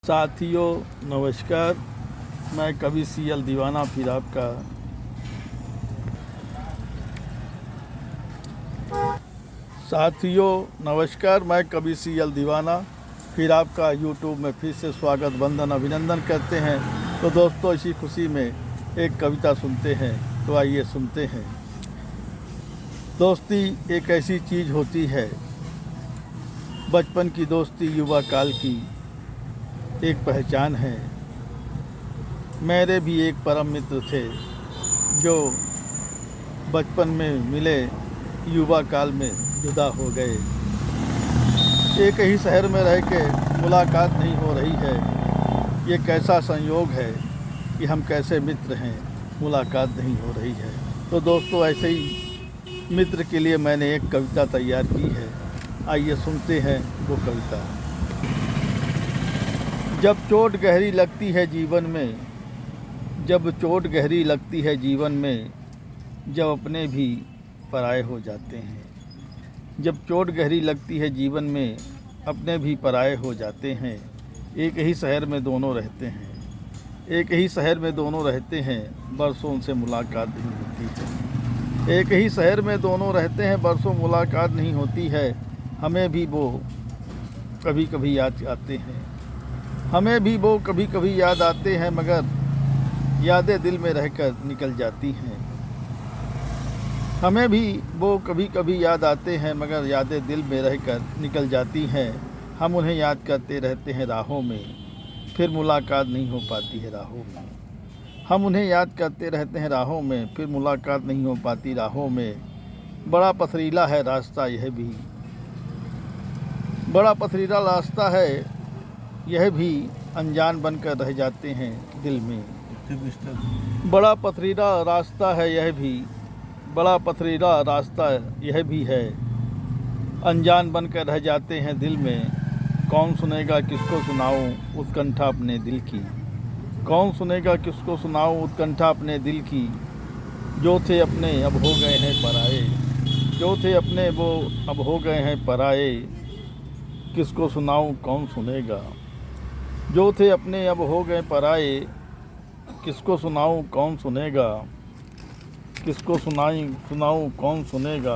साथियों नमस्कार। मैं कवि सीएल दीवाना फिर आपका यूट्यूब में फिर से स्वागत वंदन अभिनंदन करते हैं। तो दोस्तों, इसी खुशी में एक कविता सुनते हैं। तो आइए सुनते हैं। दोस्ती एक ऐसी चीज़ होती है, बचपन की दोस्ती युवा काल की एक पहचान है। मेरे भी एक परम मित्र थे जो बचपन में मिले, युवा काल में जुदा हो गए। एक ही शहर में रह के मुलाकात नहीं हो रही है। ये कैसा संयोग है कि हम कैसे मित्र हैं, मुलाकात नहीं हो रही है। तो दोस्तों, ऐसे ही मित्र के लिए मैंने एक कविता तैयार की है। आइए सुनते हैं वो कविता। जब चोट गहरी लगती है जीवन में, जब चोट गहरी लगती है जीवन में, जब अपने भी पराए हो जाते हैं। जब चोट गहरी लगती है जीवन में, अपने भी पराए हो जाते हैं। एक ही शहर में दोनों रहते हैं, एक ही शहर में दोनों रहते हैं, बरसों से मुलाकात नहीं होती है। एक ही शहर में दोनों रहते हैं, बरसों मुलाकात नहीं होती है। हमें भी वो कभी कभी याद आते हैं, हमें भी वो कभी कभी याद आते हैं, मगर यादें दिल में रहकर निकल जाती हैं। हमें भी वो कभी कभी याद आते हैं, मगर यादें दिल में रहकर निकल जाती हैं। हम उन्हें याद करते रहते हैं राहों में, फिर मुलाकात नहीं हो पाती है राहों में। हम उन्हें याद करते रहते हैं राहों में, फिर मुलाकात नहीं हो पाती राहों में। बड़ा पथरीला है रास्ता यह भी, बड़ा पथरीला रास्ता है यह भी, अनजान बनकर रह जाते हैं दिल में। बड़ा पथरीला रास्ता है यह भी, बड़ा पथरीला रास्ता यह भी है, अनजान बनकर रह जाते हैं दिल में। कौन सुनेगा किसको सुनाऊं उत्कंठा अपने दिल की, कौन सुनेगा किसको सुनाऊं उत्कंठा अपने दिल की। जो थे अपने अब हो गए हैं पराए, जो थे अपने वो अब हो गए हैं पराए, किसको सुनाऊं कौन सुनेगा। जो थे अपने अब हो गए पराए, किसको सुनाऊं कौन सुनेगा। किसको सुनाऊं कौन सुनेगा,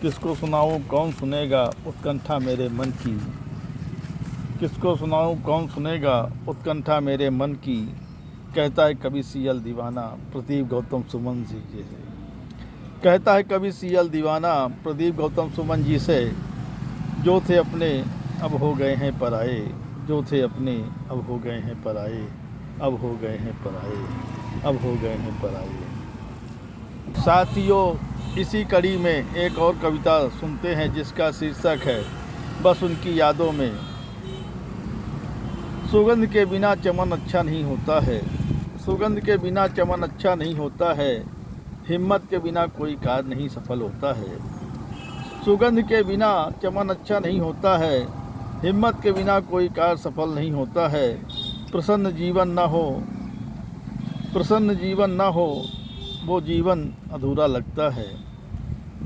किसको सुनाऊं कौन सुनेगा उत्कंठा मेरे मन की। किसको सुनाऊं कौन सुनेगा उत्कंठा मेरे मन की। कहता है कवि सीएल दीवाना प्रदीप गौतम सुमन जी से, कहता है कवि सीएल दीवाना प्रदीप गौतम सुमन जी से। जो थे अपने अब हो गए हैं पराए, जो थे अपने अब हो गए हैं पराए, अब हो गए हैं पराए, अब हो गए हैं पराए। साथियों, इसी कड़ी में एक और कविता सुनते हैं जिसका शीर्षक है बस उनकी यादों में। सुगंध के बिना चमन अच्छा नहीं होता है, सुगंध के बिना चमन अच्छा नहीं होता है, हिम्मत के बिना कोई कार्य नहीं सफल होता है। सुगंध के बिना चमन अच्छा नहीं होता है, हिम्मत के बिना कोई कार्य सफल नहीं होता है। प्रसन्न जीवन न हो, प्रसन्न जीवन न हो, वो जीवन अधूरा लगता है।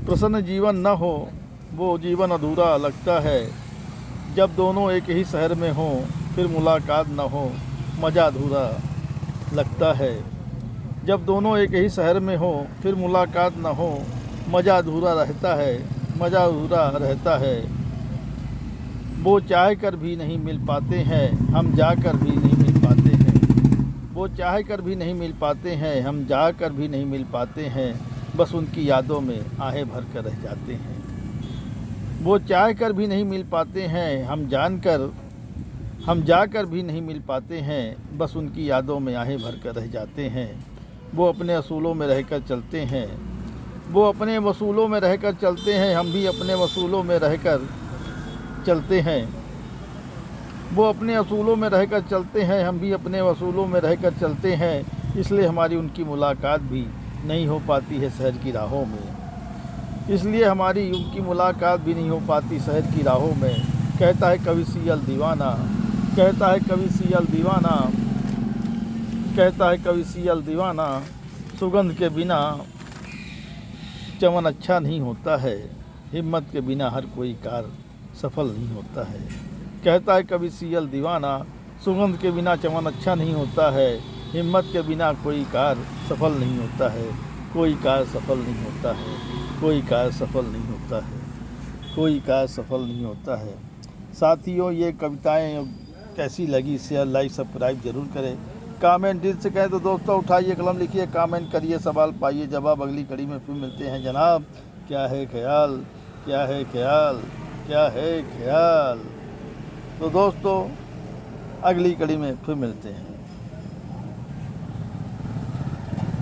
प्रसन्न जीवन न हो, वो जीवन अधूरा लगता है। जब दोनों एक ही शहर में हों, फिर मुलाकात न हो, मज़ा अधूरा लगता है। जब दोनों एक ही शहर में हों, फिर मुलाकात न हो, मज़ा अधूरा रहता है, मज़ा अधूरा रहता है। वो चाह कर भी नहीं मिल पाते हैं, हम जाकर भी नहीं मिल पाते हैं। वो चाह कर भी नहीं मिल पाते हैं, हम जाकर भी नहीं मिल पाते हैं। बस उनकी यादों में आहें भर कर रह जाते हैं। वो चाह कर भी नहीं मिल पाते हैं, हम जाकर भी नहीं मिल पाते हैं। बस उनकी यादों में आहें भर कर रह जाते हैं। वो अपने असूलों में रहकर चलते हैं, वो अपने वसूलों में रहकर चलते हैं, हम भी अपने वसूलों में रहकर चलते हैं। वो अपने असूलों में रहकर चलते हैं, हम भी अपने वसूलों में रहकर चलते हैं। इसलिए हमारी उनकी मुलाकात भी नहीं हो पाती है शहर की राहों में, इसलिए हमारी उनकी मुलाकात भी नहीं हो पाती शहर की राहों में। कहता है कवि सीएल दीवाना, कहता है कवि सीएल दीवाना, कहता है कवि सीएल दीवाना। सुगंध के बिना चमन अच्छा नहीं होता है, हिम्मत के बिना हर कोई कार्य सफल नहीं होता है। कहता है कभी सियल दीवाना, सुगंध के बिना चमन अच्छा नहीं होता है, हिम्मत के बिना कोई कार्य सफल नहीं होता है, कोई कार्य सफल नहीं होता है, कोई कार्य सफल नहीं होता है, कोई कार्य सफल नहीं होता है। साथियों, ये कविताएं कैसी लगी शेयर लाइक सब्सक्राइब जरूर करें। कमेंट दिल से कहें तो दोस्तों उठाइए कलम लिखिए, कमेंट करिए, सवाल पाइए जवाब। अगली कड़ी में फिर मिलते हैं जनाब। क्या है ख्याल, क्या है ख्याल, क्या है ख्याल। तो दोस्तों अगली कड़ी में फिर मिलते हैं।